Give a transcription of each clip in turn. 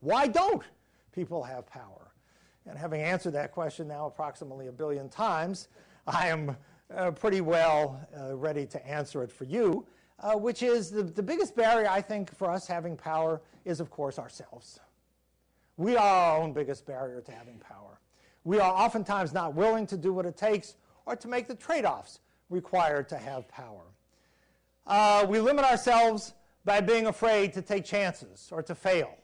Why don't people have power? And having answered that question now approximately 1 billion times, I am pretty well ready to answer it for you, which is the biggest barrier, I think, for us having power is, of course, ourselves. We are our own biggest barrier to having power. We are oftentimes not willing to do what it takes or to make the trade-offs required to have power. We limit ourselves by being afraid to take chances or to fail.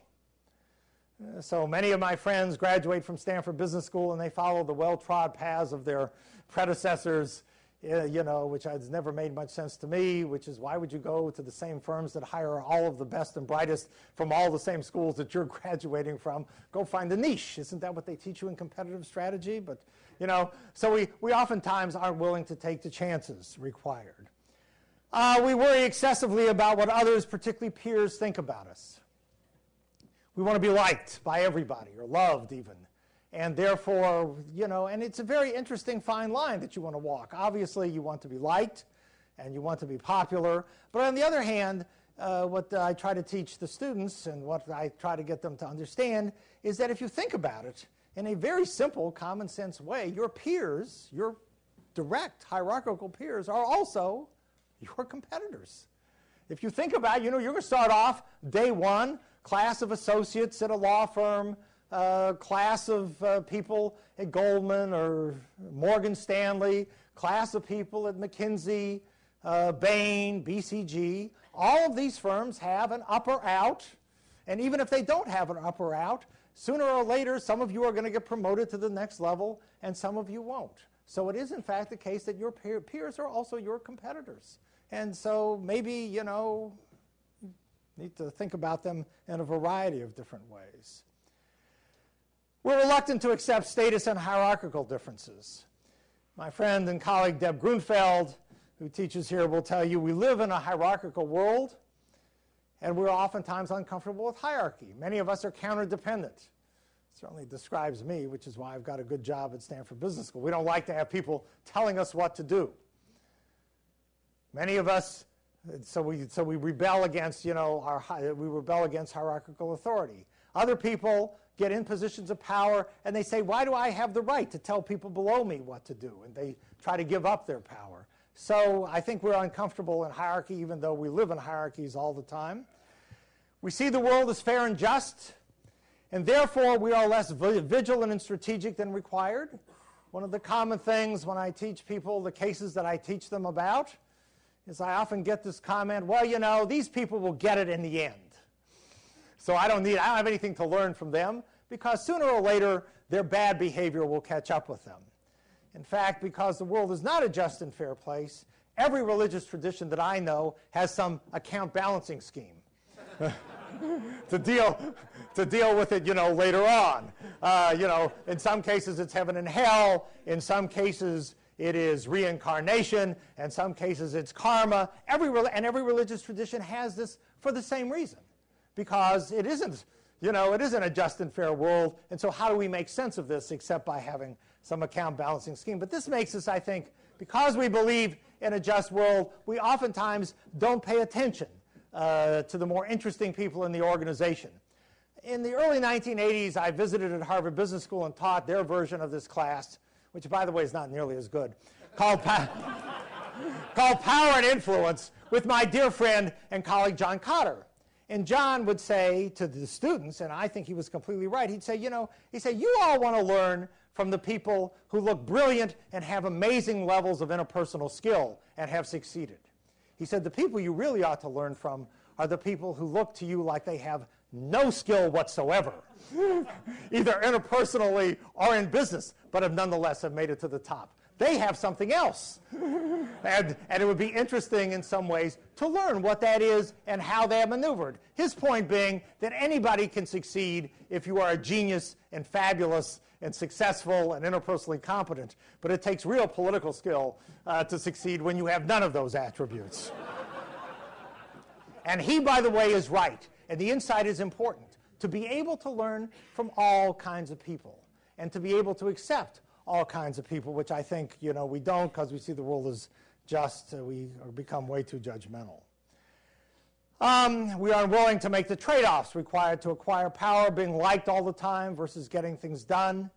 So many of my friends graduate from Stanford Business School and they follow the well-trod paths of their predecessors, which has never made much sense to me, which is why would you go to the same firms that hire all of the best and brightest from all the same schools that you're graduating from? Go find a niche. Isn't that what they teach you in competitive strategy? But, so we oftentimes aren't willing to take the chances required. We worry excessively about what others, particularly peers, think about us. We want to be liked by everybody, or loved even. And therefore, and it's a very interesting fine line that you want to walk. Obviously, you want to be liked, and you want to be popular. But on the other hand, what I try to teach the students, and what I try to get them to understand, is that if you think about it in a very simple, common sense way, your peers, your direct hierarchical peers, are also your competitors. If you think about it, you're going to start off day one, class of associates at a law firm, class of people at Goldman or Morgan Stanley, class of people at McKinsey, Bain, BCG. All of these firms have an up or out, and even if they don't have an up or out, sooner or later some of you are going to get promoted to the next level and some of you won't. So it is in fact the case that your peers are also your competitors. And so maybe, you need to think about them in a variety of different ways. We're reluctant to accept status and hierarchical differences. My friend and colleague Deb Grunfeld, who teaches here, will tell you we live in a hierarchical world, and we're oftentimes uncomfortable with hierarchy. Many of us are counter-dependent. It certainly describes me, which is why I've got a good job at Stanford Business School. We don't like to have people telling us what to do. Many of us, so we rebel against, we rebel against hierarchical authority. Other people get in positions of power and they say, why do I have the right to tell people below me what to do? And they try to give up their power. So I think we're uncomfortable in hierarchy, even though we live in hierarchies all the time. We see the world as fair and just, and therefore we are less vigilant and strategic than required. One of the common things when I teach people the cases that I teach them about is I often get this comment, well, these people will get it in the end. So I don't have anything to learn from them, because sooner or later their bad behavior will catch up with them. In fact, because the world is not a just and fair place, every religious tradition that I know has some account balancing scheme to deal with it, later on. In some cases it's heaven and hell. In some cases it is reincarnation. In some cases it's karma. Every religious tradition has this for the same reason, because it isn't a just and fair world. And so how do we make sense of this except by having some account balancing scheme? But this makes us, I think, because we believe in a just world, we oftentimes don't pay attention to the more interesting people in the organization. In the early 1980s, I visited at Harvard Business School and taught their version of this class, which, by the way, is not nearly as good, called Power and Influence, with my dear friend and colleague John Cotter. And John would say to the students, and I think he was completely right, he'd say, you all want to learn from the people who look brilliant and have amazing levels of interpersonal skill and have succeeded. He said the people you really ought to learn from are the people who look to you like they have no skill whatsoever, either interpersonally or in business, but have nonetheless made it to the top. They have something else. And it would be interesting in some ways to learn what that is and how they have maneuvered. His point being that anybody can succeed if you are a genius and fabulous and successful and interpersonally competent, but it takes real political skill to succeed when you have none of those attributes. And he, by the way, is right. And the insight is important, to be able to learn from all kinds of people and to be able to accept all kinds of people, which I think we don't, because we see the world as just. We become way too judgmental. We are unwilling to make the trade-offs required to acquire power, being liked all the time versus getting things done.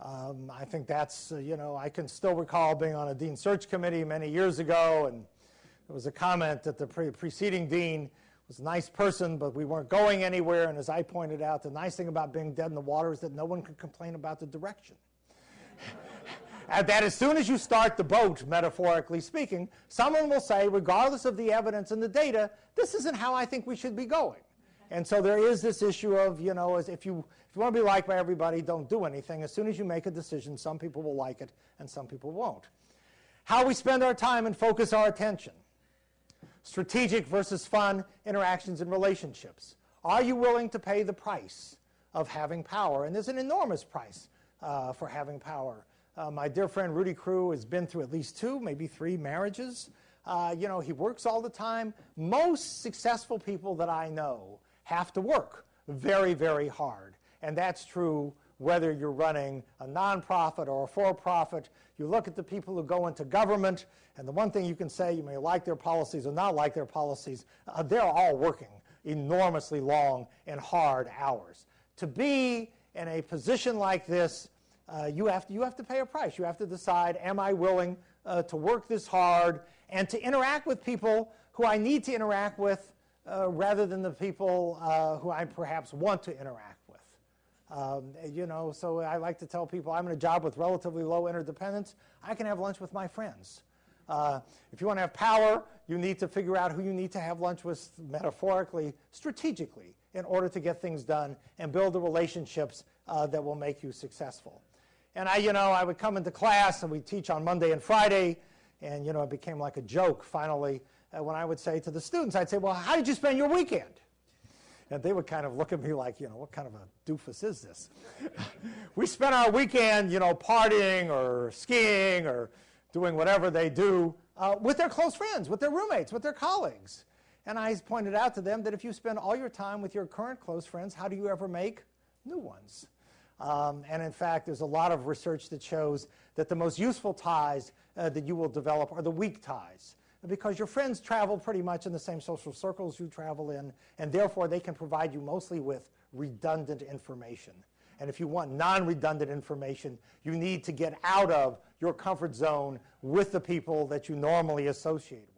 I think that's, I can still recall being on a dean search committee many years ago, and there was a comment that the preceding dean was a nice person, but we weren't going anywhere. And as I pointed out, the nice thing about being dead in the water is that no one could complain about the direction. And that as soon as you start the boat, metaphorically speaking, someone will say, regardless of the evidence and the data, this isn't how I think we should be going. And so there is this issue of, if you want to be liked by everybody, don't do anything. As soon as you make a decision, some people will like it and some people won't. How we spend our time and focus our attention. Strategic versus fun interactions and relationships. Are you willing to pay the price of having power? And there's an enormous price for having power. My dear friend Rudy Crew has been through at least 2, maybe 3 marriages. He works all the time. Most successful people that I know have to work very, very hard. And that's true whether you're running a nonprofit or a for-profit. You look at the people who go into government, and the one thing you can say, you may like their policies or not like their policies, they're all working enormously long and hard hours. To be in a position like this, you have to pay a price. You have to decide, am I willing to work this hard and to interact with people who I need to interact with rather than the people who I perhaps want to interact with. So I like to tell people I'm in a job with relatively low interdependence. I can have lunch with my friends. If you want to have power, you need to figure out who you need to have lunch with metaphorically, strategically, in order to get things done and build the relationships that will make you successful. And I would come into class, and we'd teach on Monday and Friday, and, it became like a joke, finally, when I would say to the students, I'd say, well, how did you spend your weekend? And they would kind of look at me like, what kind of a doofus is this? We spent our weekend, partying or skiing or doing whatever they do with their close friends, with their roommates, with their colleagues. And I pointed out to them that if you spend all your time with your current close friends, how do you ever make new ones? And in fact, there's a lot of research that shows that the most useful ties that you will develop are the weak ties, because your friends travel pretty much in the same social circles you travel in, and therefore they can provide you mostly with redundant information. And if you want non-redundant information, you need to get out of your comfort zone with the people that you normally associate with.